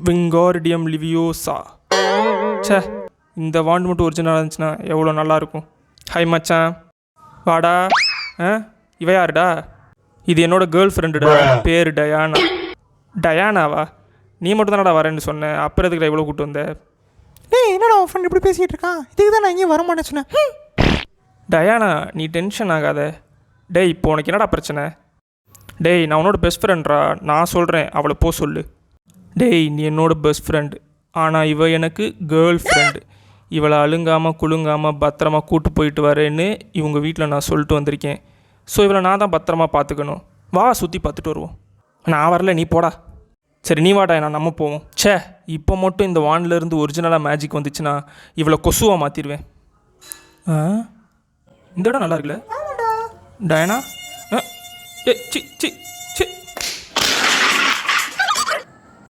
விங்கார்டியம் லிவியோசா. சே, இந்த வாண்டு மட்டும் ஒரிஜினலாக இருந்துச்சுன்னா எவ்வளோ நல்லாயிருக்கும். ஹை மச்சான், வாடா. ஆ, இவ யாருடா? இது என்னோட கேர்ள் ஃப்ரெண்டுடா, பேர் டயானா. டயானாவா? நீ மட்டும் தானடா வரேன்னு சொன்னேன், அப்புறம் எதுக்குடா இவ்வளோ கூப்பிட்டு வந்த? டேய், என்னடா உன் ஃப்ரெண்ட் இப்படி பேசிகிட்டு இருக்கான்? இதுக்கு தான் நான் இங்கேயும் வரமாட்டேன்னு சொன்னேன். டயானா, நீ டென்ஷன் ஆகாத. டேய், இப்போ உனக்கு என்னடா பிரச்சனை? டேய், நான் உன்னோட பெஸ்ட் ஃப்ரெண்ட்ரா, நான் சொல்கிறேன், அவளை போ சொல்லு. டேய், நீ என்னோட பெஸ்ட் ஃப்ரெண்டு, ஆனால் இவ எனக்கு கேர்ள் ஃப்ரெண்டு. இவளை அழுங்காமல் குலுங்காமல் பத்திரமா கூட்டு போயிட்டு வரேன்னு இவங்க வீட்டில் நான் சொல்லிட்டு வந்திருக்கேன். ஸோ இவளை நான் தான் பத்திரமா பார்த்துக்கணும். வா, சுற்றி பார்த்துட்டு வருவோம். நான் வரல, நீ போடா. சரி, நீ வாடா, நான் நம்ம போவோம். சே, இப்போ மட்டும் இந்த வான்லேருந்து ஒரிஜினலாக மேஜிக் வந்துச்சுன்னா இவளை கொசுவாக மாற்றிடுவேன். இந்த இடம் நல்லா இருக்குல்ல டயனா? A C C